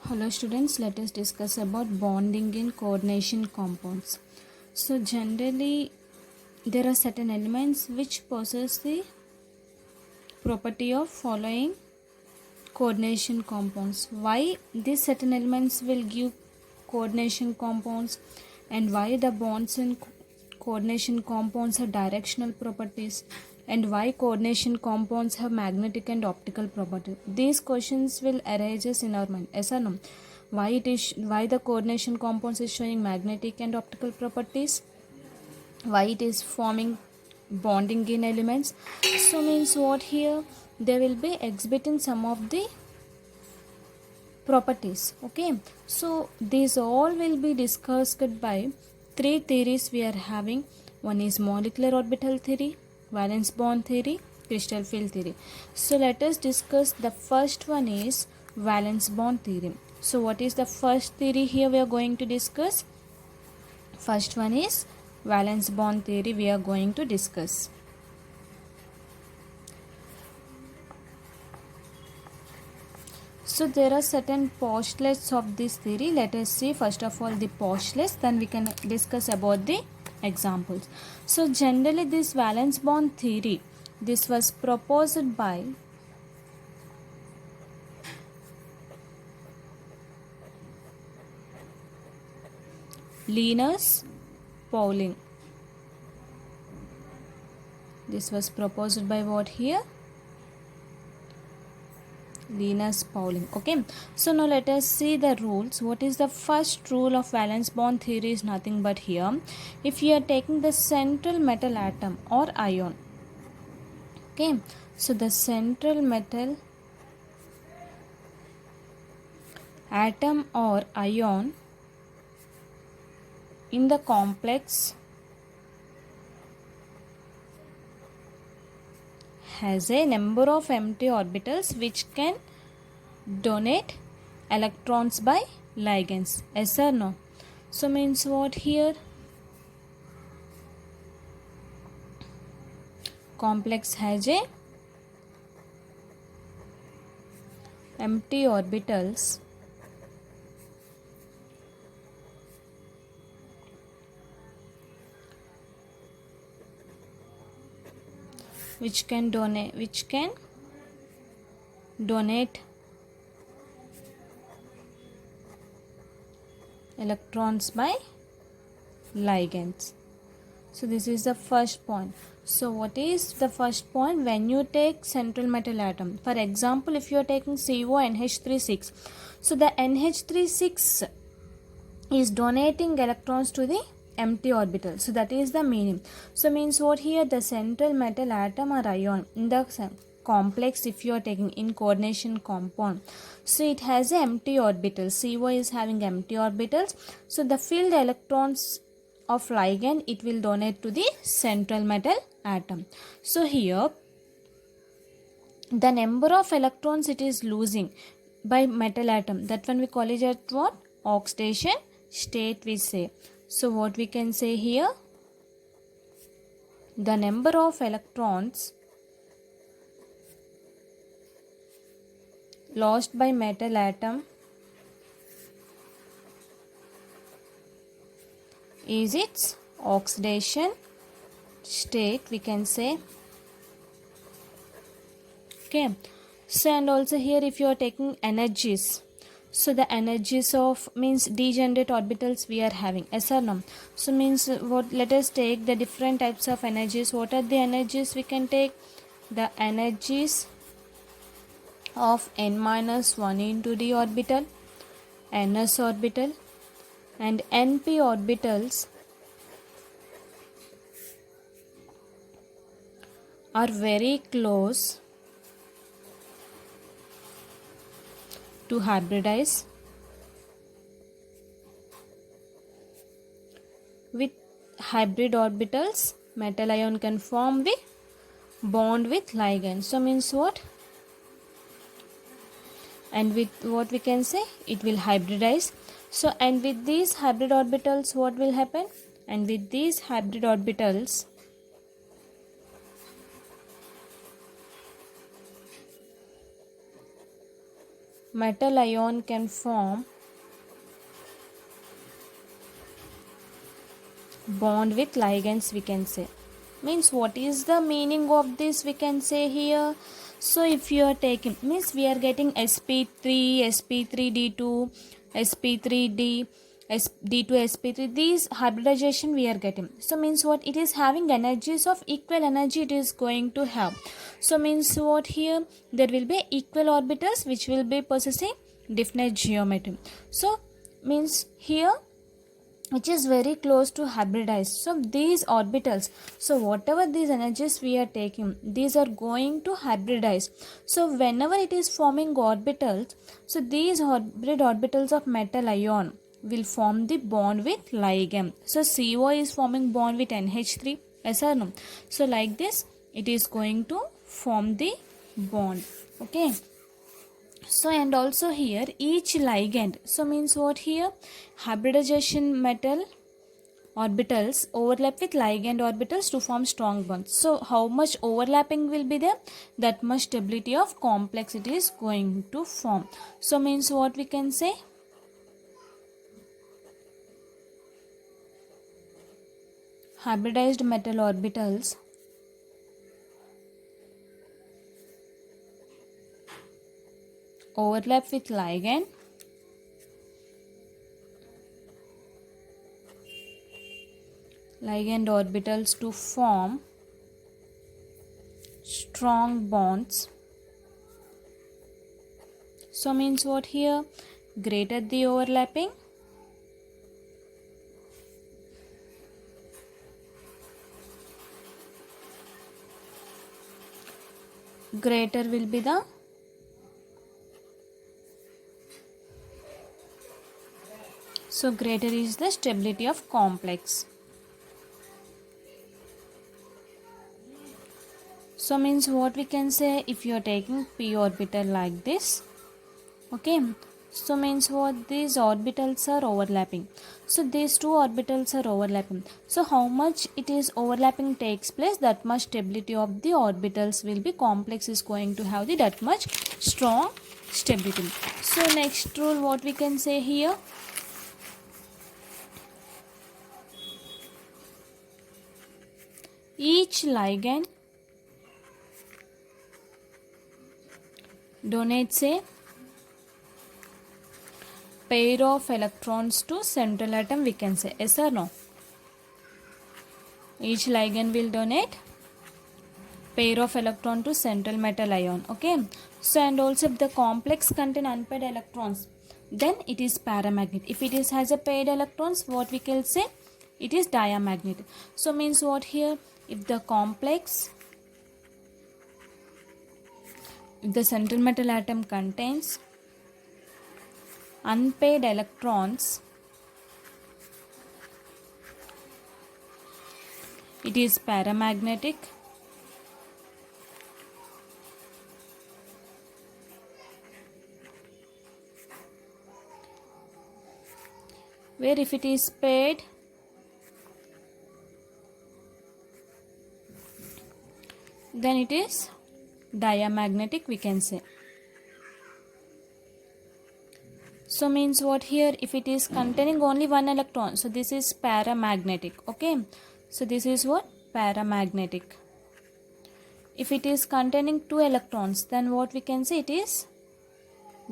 Hello students, let us discuss about bonding in coordination compounds. So generally there are certain elements which possess the property of following coordination compounds. Why these certain elements will give coordination compounds and why the bonds in coordination compounds have directional properties and why coordination compounds have magnetic and optical properties. These questions will arise in our mind. Yes or no? Why the coordination compounds is showing magnetic and optical properties? Why it is forming bonding in elements? So means what here? They will be exhibiting some of the properties. Okay, so these all will be discussed by three theories we are having. One is molecular orbital theory, valence bond theory, crystal field theory. So let us discuss the first one is valence bond theory. So what is the first theory here we are going to discuss? First one is valence bond theory we are going to discuss. So there are certain postulates of this theory. Let us see first of all the postulates, then we can discuss about the examples. So generally this valence bond theory, this was proposed by Linus Pauling. This was proposed by what here? Linus Pauling. Okay, so now let us see the rules. What is the first rule of valence bond theory is nothing but here, if you are taking the central metal atom or ion. Okay, so the central metal atom or ion in the complex has a number of empty orbitals which can donate electrons by ligands. Yes or no? So means what here? Complex has a empty orbitals which can donate electrons by ligands. So this is the first point. So what is the first point? When you take central metal atom, for example if you are taking CONH36, so the NH36 is donating electrons to the empty orbital. So that is the meaning. So means what here? The central metal atom or ion in the complex, if you are taking in coordination compound, so it has a empty orbital. CO is having empty orbitals. So the filled electrons of ligand it will donate to the central metal atom. So here the number of electrons it is losing by metal atom, that one we call it at what? Oxidation state we say. So what we can say here? The number of electrons lost by metal atom is its oxidation state we can say. Okay, so and also here if you are taking energies, so the energies of means degenerate orbitals we are having. Yes or no? So means what? Let us take the different types of energies. What are the energies we can take? The energies of n minus 1 into d orbital, ns orbital and np orbitals are very close to hybridize with hybrid orbitals. Metal ion can form the bond with ligand. So means what? And with what we can say? It will hybridize. So and with these hybrid orbitals what will happen? And with these hybrid orbitals metal ion can form bond with ligands, we can say. Means what is the meaning of this, we can say here. So if you are taking, means we are getting sp3, sp3d2, sp3d, d2, sp3, these hybridization we are getting. So means what, it is having energies of equal energy it is going to have. So means what, here there will be equal orbitals which will be possessing definite geometry. So means here which is very close to hybridized. So these orbitals, so whatever these energies we are taking, these are going to hybridize. So whenever it is forming orbitals, so these hybrid orbitals of metal ion will form the bond with ligand. So CO is forming bond with NH3, yes or no? So like this it is going to form the bond. Okay. So and also here each ligand, so means what, here hybridization metal orbitals overlap with ligand orbitals to form strong bonds. So how much overlapping will be there, that much stability of complexity is going to form. So means what, we can say, hybridized metal orbitals overlap with ligand orbitals to form strong bonds. So means what, here greater the overlapping, greater will be the greater is the stability of complex. So means what, we can say, if you are taking p orbital like this, okay, so means what, these orbitals are overlapping. So these two orbitals are overlapping. So how much it is overlapping takes place, that much stability of the orbitals will be, complex is going to have the that much strong stability. So next rule, what we can say here, each ligand donates a pair of electrons to central atom, we can say, yes or no? Each ligand will donate pair of electron to central metal ion. Okay. So and also if the complex contain unpaired electrons, then it is paramagnet. If it is has a paired electrons, what we can say, it is diamagnet. So means what, here if the complex, if the central metal atom contains unpaired electrons, it is paramagnetic. Where if it is paired, then it is diamagnetic, we can say. So means what, here if it is containing only one electron, so this is paramagnetic. Okay. So this is what, paramagnetic. If it is containing two electrons, then what we can say, it is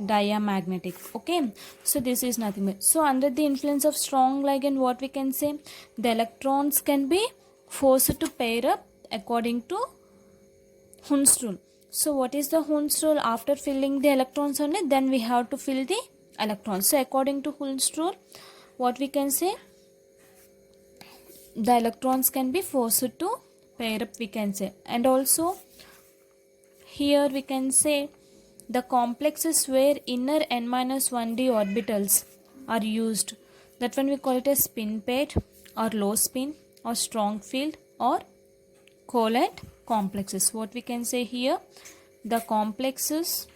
diamagnetic. Okay. So this is nothing but, so under the influence of strong ligand, what we can say, the electrons can be forced to pair up according to Hund's rule. So what is the Hund's rule? After filling the electrons only, then we have to fill the electrons. So according to Hund's rule, what we can say, the electrons can be forced to pair up, we can say. And also here we can say the complexes where inner n-1d orbitals are used, that one we call it as spin paired or low spin or strong field or covalent complexes. What we can say here, the complexes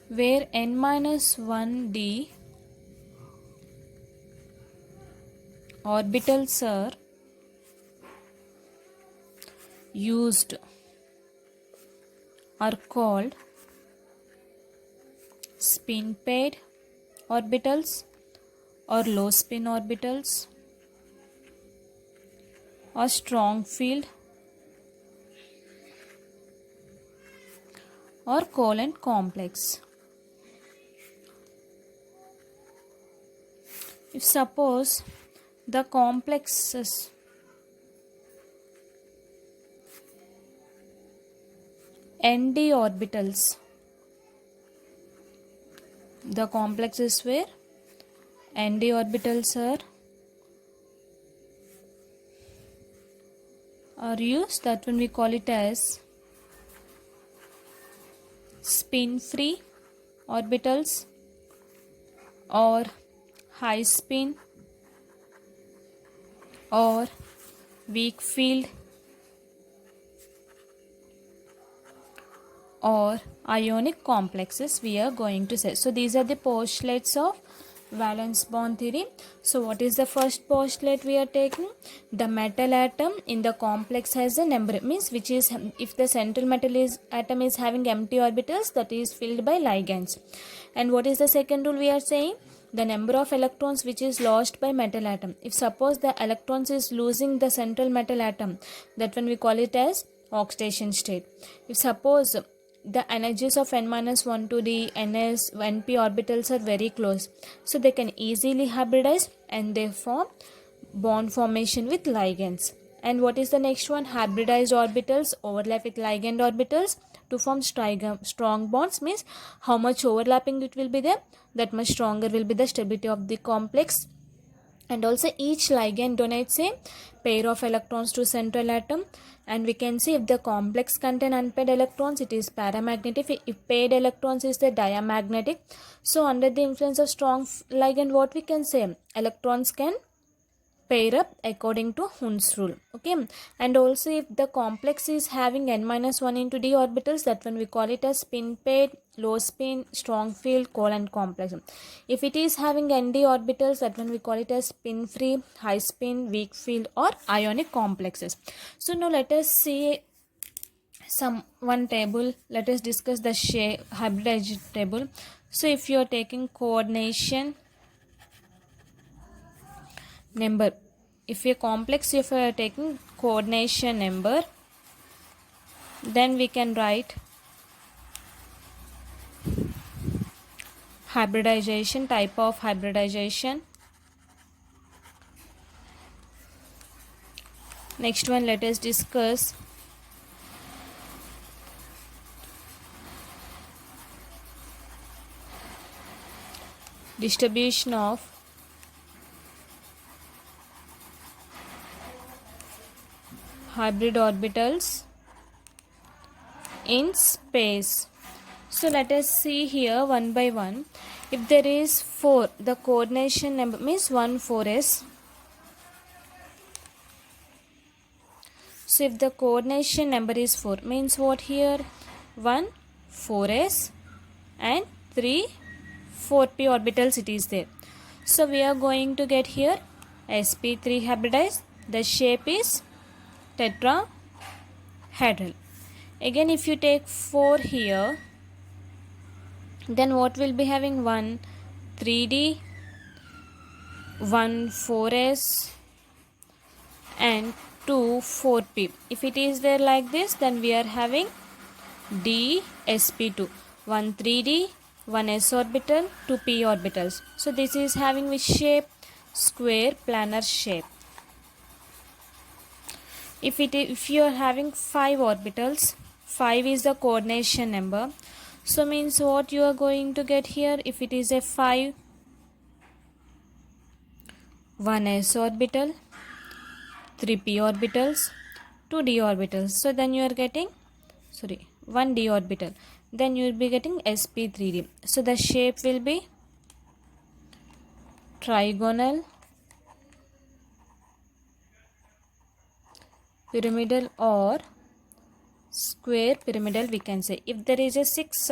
where n-1d orbitals are used are called spin paired orbitals or low spin orbitals or strong field or covalent complex. If suppose the complexes Nd orbitals, the complexes where Nd orbitals are used, that when we call it as spin free orbitals or high spin or weak field or ionic complexes we are going to say. So these are the postulates of valence bond theory. So what is the first postulate we are taking? The metal atom in the complex has a number, means which is if the central atom is having empty orbitals, that is filled by ligands. And what is the second rule we are saying? The number of electrons which is lost by metal atom. If suppose the electrons is losing the central metal atom, that one we call it as oxidation state. If suppose the energies of n-1, 2d, ns, np orbitals are very close, so they can easily hybridize and they form bond formation with ligands. And what is the next one? Hybridized orbitals overlap with ligand orbitals to form strong bonds, means how much overlapping it will be there, that much stronger will be the stability of the complex. And also each ligand donates a pair of electrons to central atom, and we can see if the complex contain unpaired electrons, it is paramagnetic. If paired electrons is the diamagnetic. So under the influence of strong ligand, what we can say? Electrons can pair up according to Hund's rule. Okay, and also if the complex is having n-1 into d orbitals, that one we call it as spin paired, low spin, strong field, covalent complex. If it is having nd orbitals, that one we call it as spin free, high spin, weak field or ionic complexes. So now let us see one table. Let us discuss the hybridized table. So if you are taking coordination number, if a complex, if you are taking coordination number, then we can write hybridization, type of hybridization. Next one, let us discuss distribution of hybrid orbitals in space. So let us see here one by one. If there is 4, the coordination number means 1 4s. So if the coordination number is 4, means what here? 1 4s and 3 4p orbitals it is there. So we are going to get here sp3 hybridized. The shape is tetrahedral. Again if you take 4 here, then what will be having? 1 3d, 1 4s and 2 4p. If it is there like this, then we are having dsp2, 1 3d, 1 s orbital, 2 p orbitals. So this is having which shape? Square planar shape. If you are having 5 orbitals, 5 is the coordination number. So means what you are going to get here? If it is a 5, 1 s orbital, 3 p orbitals, 2 d orbitals. So then you are getting 1 d orbital. Then you will be getting sp3d. So the shape will be trigonal, pyramidal or square pyramidal we can say. If there is a 6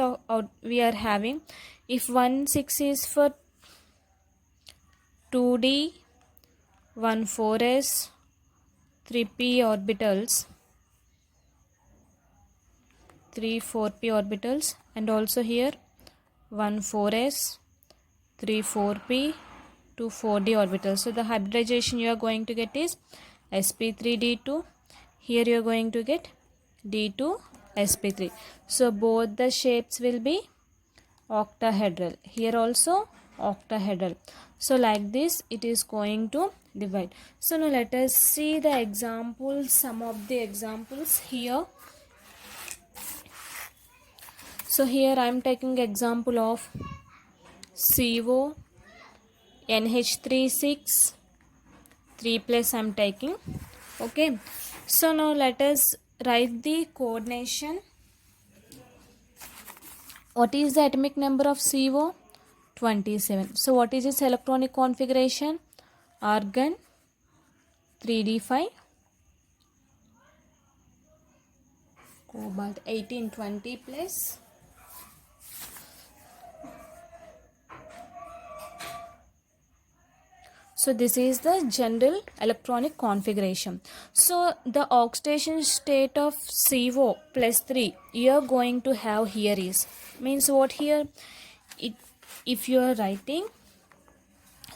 we are having, if 1 6 is for 2d, 1 4s, 3p orbitals, 3 4p orbitals, and also here 1 4s, 3 4p, 2 4d orbitals. So the hybridization you are going to get is sp3d2. Here you are going to get d2 sp3. So both the shapes will be octahedral. Here also octahedral. So like this it is going to divide. So now let us see the examples, some of the examples here. So here I am taking example of CO NH36 3 plus I am taking. Okay, so now let us write the coordination. What is the atomic number of CO? 27. So what is its electronic configuration? Argon 3d5, cobalt 1820 plus so this is the general electronic configuration. So the oxidation state of CO plus 3 you are going to have here is, means what here, if you are writing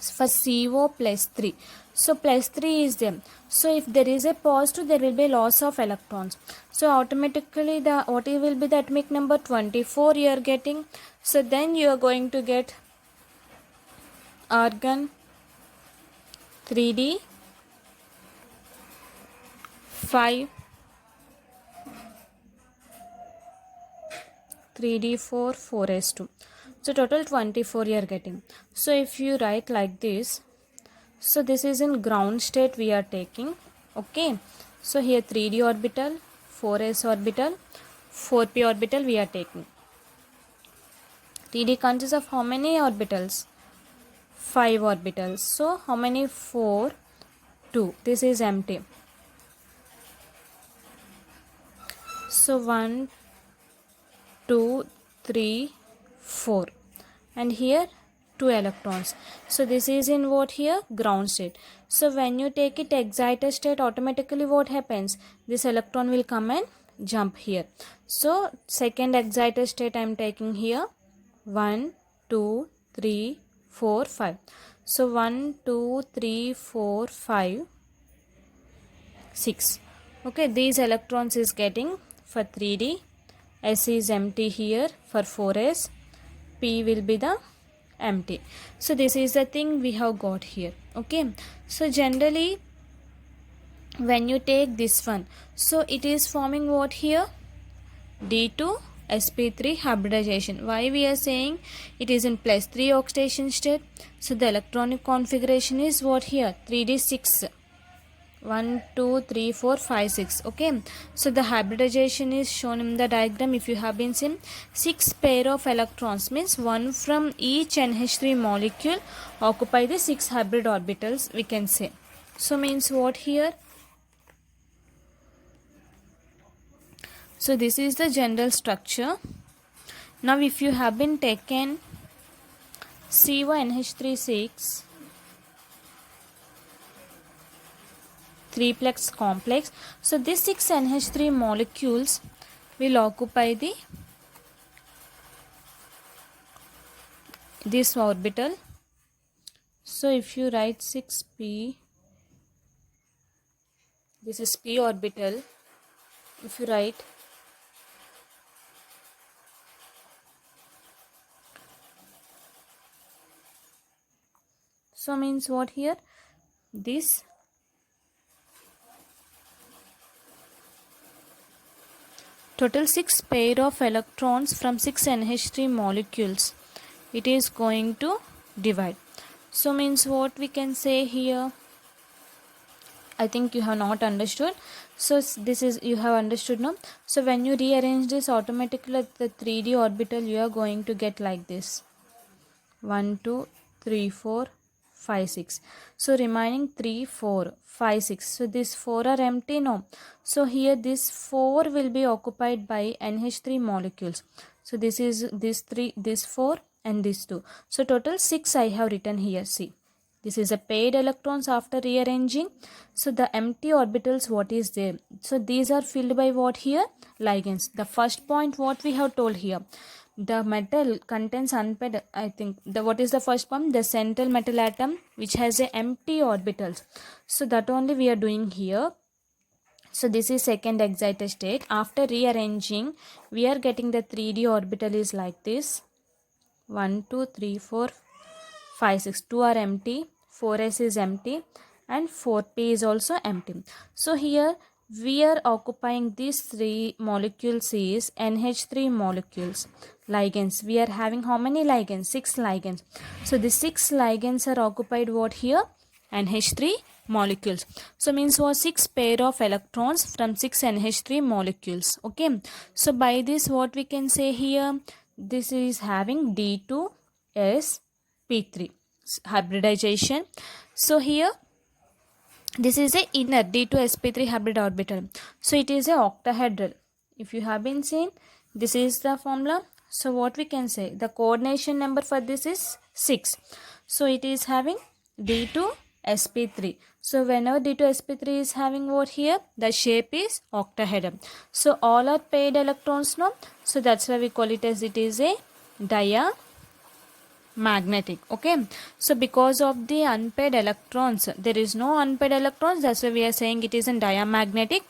for CO plus 3, so plus 3 is there. So if there is a positive, there will be loss of electrons. So automatically the what will be the atomic number? 24 you are getting. So then you are going to get argon 3d 5, 3d4, 4s2. So total 24 you are getting. So if you write like this, so this is in ground state we are taking. Okay, so here 3d orbital, 4s orbital, 4p orbital we are taking. 3d consists of how many orbitals? 5 orbitals. So how many? 4, 2. This is empty. So 1, 2, 3, 4, and here 2 electrons. So this is in what here? Ground state. So when you take it excited state, automatically what happens? This electron will come and jump here. So second excited state I am taking here. 1, 2, 3, 4, 5. So 1, 2, 3, 4, 5, 6. Okay, these electrons is getting for 3d. S is empty here for 4s. P will be the empty. So this is the thing we have got here. Okay, so generally when you take this one, so it is forming what here? D2 sp3 hybridization. Why we are saying it is in plus 3 oxidation state? So the electronic configuration is what here? 3d6. 1, 2, 3, 4, 5, 6. Okay, so the hybridization is shown in the diagram. If you have been seen, 6 pair of electrons, means 1 from each NH3 molecule occupy the 6 hybrid orbitals, we can say. So means what here? So this is the general structure. Now if you have been taken CO NH36 3-plex complex, so this 6 NH3 molecules will occupy this orbital. So if you write 6p, this is p orbital. If you write so means what here? This total 6 pair of electrons from 6 NH3 molecules it is going to divide. So means what we can say here? I think you have not understood. So this is, you have understood now. So when you rearrange this, automatically the 3d orbital you are going to get like this: 1, 2, 3, 4, 5, 6. So remaining 3, 4, 5, 6. So these 4 are empty now. So here this 4 will be occupied by NH3 molecules. So this is this 3, this 4 and this 2. So total 6 I have written here. See. This is a paired electrons after rearranging. So the empty orbitals, what is there? So these are filled by what here? Ligands. The first point what we have told here. The metal contains unpaired, I think, what is the first point? The central metal atom which has a empty orbitals. So that only we are doing here. So this is second excited state. After rearranging, we are getting the 3d orbital is like this. 1, 2, 3, 4, 5, 6. 2 are empty. 4s is empty. And 4p is also empty. So here we are occupying these 3 molecules is NH3 molecules. Ligands. We are having how many ligands? 6 ligands. So the 6 ligands are occupied what here? NH3 molecules. So means what? 6 pair of electrons from 6 NH3 molecules. Okay. So by this what we can say here? This is having D2sp3 hybridization. So here this is a inner D2sp3 hybrid orbital. So it is a octahedral. If you have been seen, this is the formula. So what we can say? The coordination number for this is 6. So it is having D2sp3. So whenever D2sp3 is having what here? The shape is octahedral. So all are paired electrons now. So that's why we call it as it is a diamagnetic. Okay. So because of the unpaired electrons, there is no unpaired electrons. That's why we are saying it is a diamagnetic.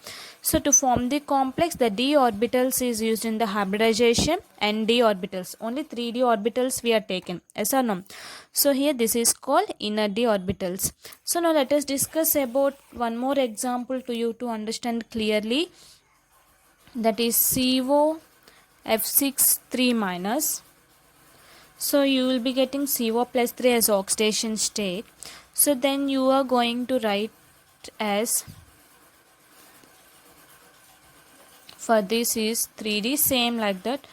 So to form the complex, the d orbitals is used in the hybridization and d orbitals. Only 3d orbitals we are taken. Yes or no? So here this is called inner d orbitals. So now let us discuss about one more example to you to understand clearly. That is CO F6 3 minus. So you will be getting CO plus 3 as oxidation state. So then you are going to write as, for this is 3D, same like that,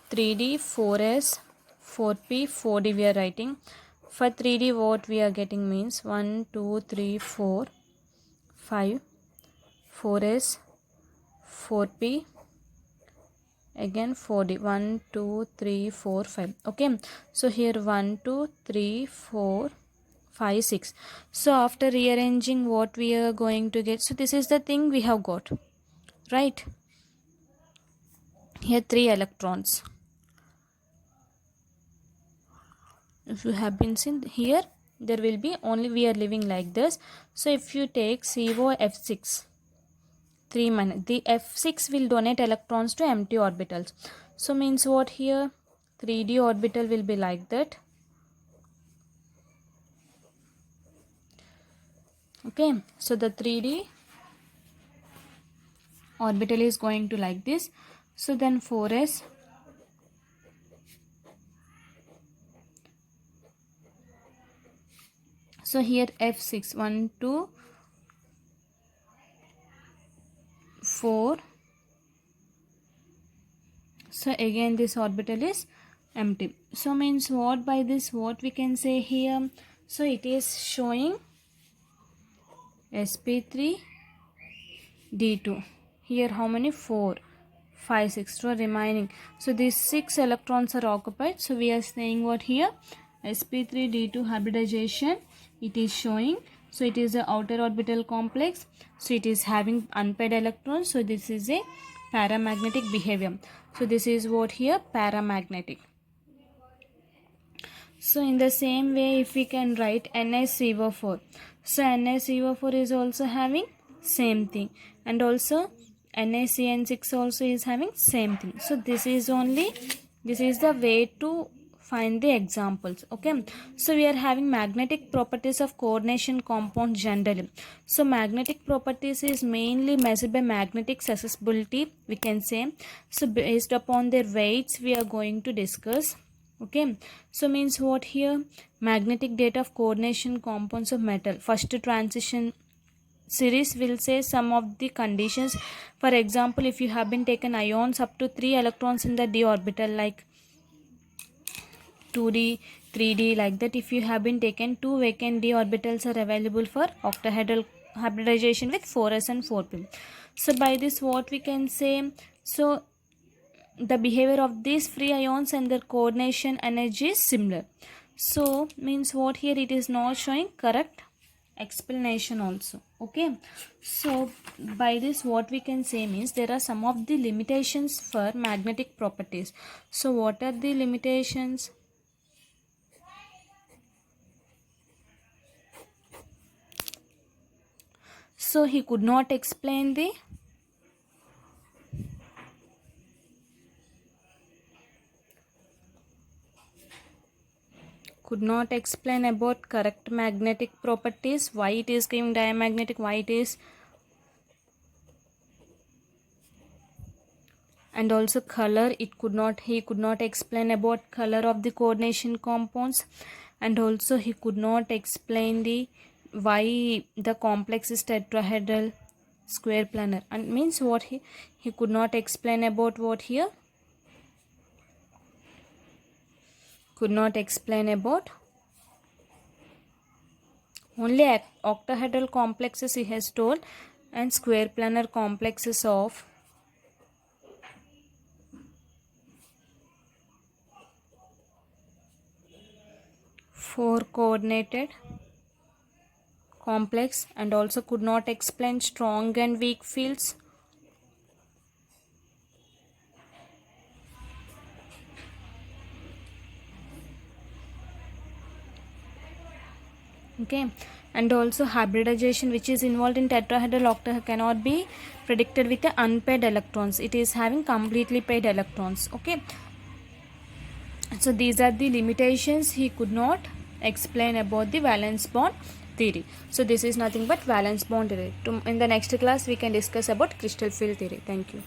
3D, 4S, 4P, 4D we are writing. For 3D what we are getting means 1, 2, 3, 4, 5, 4S, 4P, again 4D, 1, 2, 3, 4, 5. Okay. So here 1, 2, 3, 4, 5, 6. So after rearranging what we are going to get. So this is the thing we have got. Right. Here 3 electrons. If you have been seen here, there will be only we are living like this. So if you take COF6 3 minus, the F6 will donate electrons to empty orbitals. So means what here? 3d orbital will be like that. Okay. So the 3d orbital is going to like this. So then 4s. So here F6, 1, 2, 4. So again this orbital is empty. So means what by this? What we can say here? So it is showing sp3 d2. Here how many? 4, 5, 6 to remaining. So these 6 electrons are occupied. So we are saying what here? sp3 d2 hybridization. It is showing. So it is the outer orbital complex. So it is having unpaired electrons. So this is a paramagnetic behavior. So this is what here? Paramagnetic. So in the same way, if we can write NaCO4. So NaCO4 is also having same thing. And also NaCN6 also is having same thing. So this is the way to find the examples. Okay. So we are having magnetic properties of coordination compounds generally. So magnetic properties is mainly measured by magnetic susceptibility, we can say. So based upon their weights we are going to discuss. Okay. So means what here? Magnetic data of coordination compounds of metal. First transition series will say some of the conditions. For example, if you have been taken ions up to 3 electrons in the d orbital, like 2d, 3d, like that, if you have been taken 2 vacant d orbitals are available for octahedral hybridization with 4s and 4p. So by this what we can say? So the behavior of these free ions and their coordination energy is similar. So means what here, it is not showing correct explanation also. Okay, so by this what we can say means there are some of the limitations for magnetic properties. So what are the limitations? So he could not explain the about correct magnetic properties, why it is giving diamagnetic, why it is, and also color. He could not explain about color of the coordination compounds, and also he could not explain the why the complex is tetrahedral square planar, and means what he could not explain about what here, could not explain about only octahedral complexes he has told, and square planar complexes of four coordinated complex, and also could not explain strong and weak fields. Okay, and also hybridization which is involved in tetrahedral octahedral cannot be predicted with the unpaired electrons. It is having completely paired electrons. Okay, so these are the limitations he could not explain about the valence bond theory. So this is nothing but valence bond theory. In the next class we can discuss about crystal field theory. Thank you.